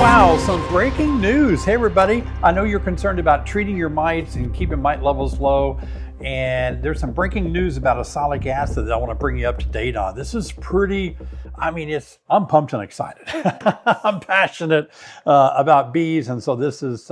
Wow, some breaking news. Hey everybody, I know you're concerned about treating your mites and keeping mite levels low, and there's some breaking news about oxalic acid that I want to bring you up to date on. This is pretty, I'm pumped and excited. I'm passionate about bees, and so this is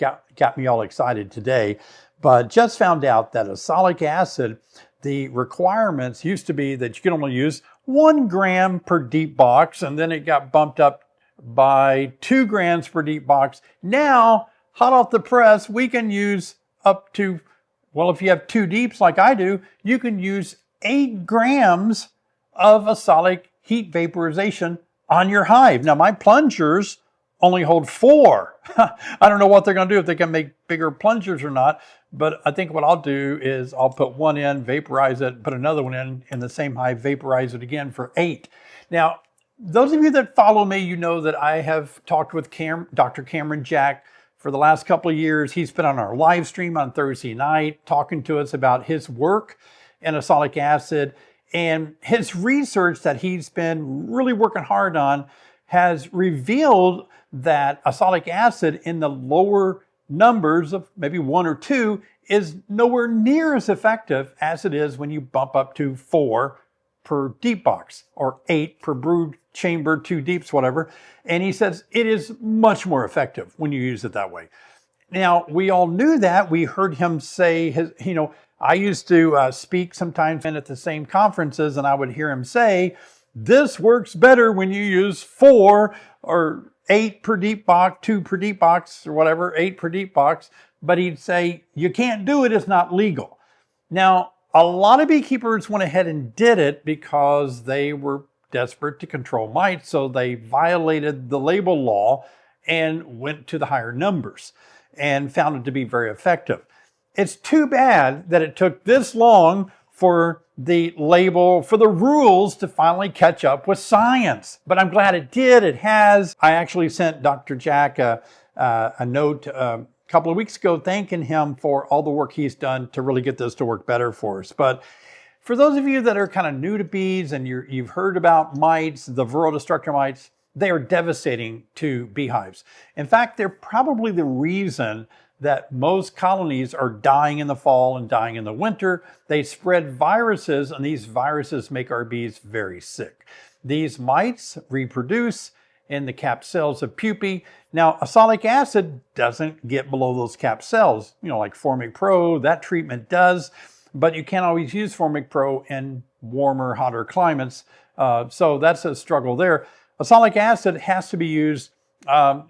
got me all excited today. But just found out that oxalic acid, the requirements used to be that you can only use 1 gram per deep box, and then it got bumped up by 2 grams per deep box. Now, hot off the press, we can use up to, well, if you have 2 deeps like I do, you can use 8 grams of oxalic heat vaporization on your hive. Now, my plungers only hold 4. I don't know what they're going to do, if they can make bigger plungers or not, but I think what I'll do is I'll put 1 in, vaporize it, put another one in the same hive, vaporize it again for 8. Now, those of you that follow me, you know that I have talked with Dr. Cameron Jack for the last couple of years. He's been on our live stream on Thursday night talking to us about his work in oxalic acid, and his research that he's been really working hard on has revealed that oxalic acid in the lower numbers of maybe 1 or 2 is nowhere near as effective as it is when you bump up to 4 per deep box or 8 per brood chamber, 2 deeps, whatever. And he says it is much more effective when you use it that way. Now, we all knew that. We heard him say, I used to speak sometimes at the same conferences, and I would hear him say, this works better when you use 4 or 8 per deep box, 2 per deep box, or whatever, 8 per deep box. But he'd say, you can't do it, it's not legal. Now, a lot of beekeepers went ahead and did it because they were desperate to control mites, so they violated the label law and went to the higher numbers and found it to be very effective. It's too bad that it took this long for the label, for the rules to finally catch up with science. But I'm glad it did. It has. I actually sent Dr. Jack a note a couple of weeks ago thanking him for all the work he's done to really get this to work better for us. But for those of you that are kind of new to bees and you've heard about mites, the viral destructor mites, they are devastating to beehives. In fact, they're probably the reason that most colonies are dying in the fall and dying in the winter. They spread viruses, and these viruses make our bees very sick. These mites reproduce in the capped cells of pupae. Now, oxalic acid doesn't get below those capped cells, like Formic Pro, that treatment does, but you can't always use Formic Pro in warmer, hotter climates. So that's a struggle there. Oxalic acid has to be used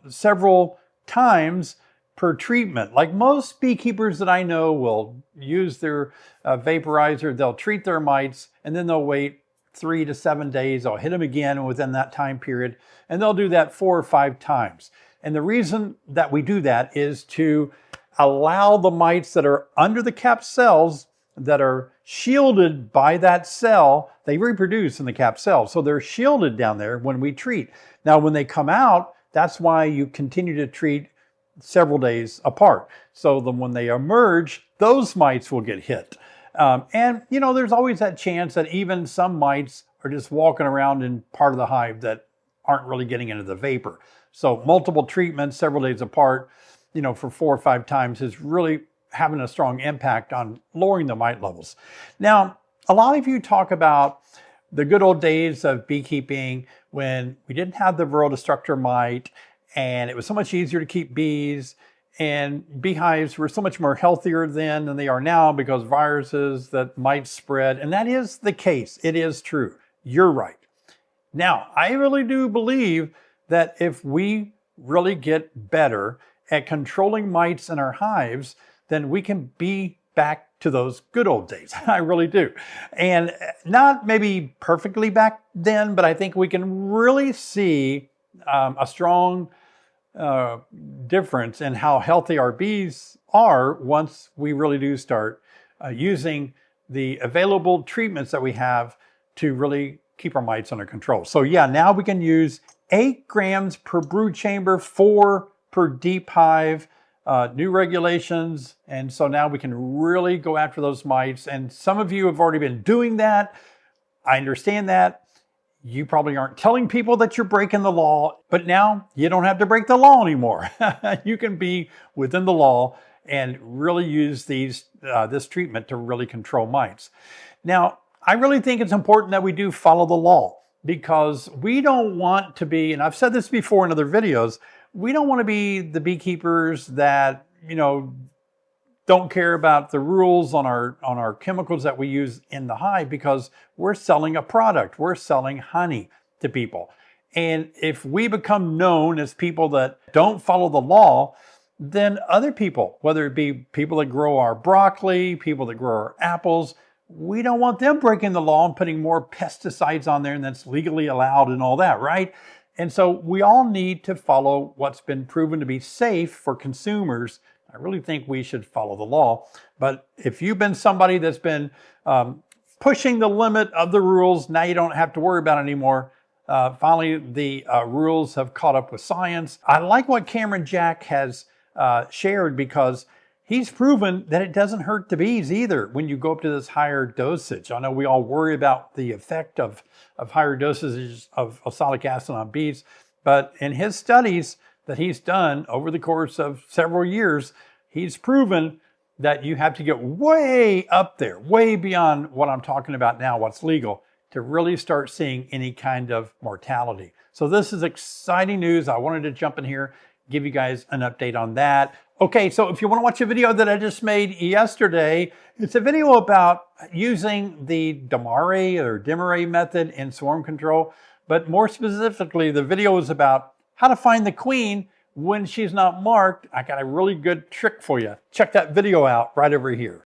several times per treatment. Like most beekeepers that I know will use their vaporizer, they'll treat their mites, and then they'll wait 3 to 7 days. I'll hit them again within that time period, and they'll do that 4 or 5 times. And the reason that we do that is to allow the mites that are under the capped cells, that are shielded by that cell, they reproduce in the capped cell. So they're shielded down there when we treat. Now, when they come out, that's why you continue to treat several days apart. So then when they emerge, those mites will get hit. And there's always that chance that even some mites are just walking around in part of the hive that aren't really getting into the vapor. So multiple treatments several days apart, for 4 or 5 times is really having a strong impact on lowering the mite levels. Now, a lot of you talk about the good old days of beekeeping when we didn't have the viral destructor mite, and it was so much easier to keep bees, and beehives were so much more healthier then than they are now because viruses that might spread. And that is the case. It is true. You're right. Now, I really do believe that if we really get better at controlling mites in our hives, then we can be back to those good old days. I really do. And not maybe perfectly back then, but I think we can really see a strong difference in how healthy our bees are once we really do start using the available treatments that we have to really keep our mites under control. So yeah, now we can use 8 grams per brood chamber, 4 per deep hive, new regulations. And so now we can really go after those mites. And some of you have already been doing that. I understand that. You probably aren't telling people that you're breaking the law, but now you don't have to break the law anymore. You can be within the law and really use this treatment to really control mites. Now, I really think it's important that we do follow the law, because we don't want to be, and I've said this before in other videos, we don't want to be the beekeepers that, don't care about the rules on our chemicals that we use in the hive, because we're selling a product. We're selling honey to people. And if we become known as people that don't follow the law, then other people, whether it be people that grow our broccoli, people that grow our apples, we don't want them breaking the law and putting more pesticides on there and that's legally allowed and all that, right? And so we all need to follow what's been proven to be safe for consumers. I really think we should follow the law. But if you've been somebody that's been pushing the limit of the rules, now you don't have to worry about it anymore. Finally, the rules have caught up with science. I like what Cameron Jack has shared, because he's proven that it doesn't hurt the bees either when you go up to this higher dosage. I know we all worry about the effect of higher dosages of oxalic acid on bees, but in his studies that he's done over the course of several years, he's proven that you have to get way up there, way beyond what I'm talking about now, what's legal, to really start seeing any kind of mortality. So this is exciting news. I wanted to jump in here, give you guys an update on that. Okay, so if you want to watch a video that I just made yesterday, it's a video about using the Demarest method in swarm control, but more specifically, the video is about how to find the queen when she's not marked. I got a really good trick for you. Check that video out right over here.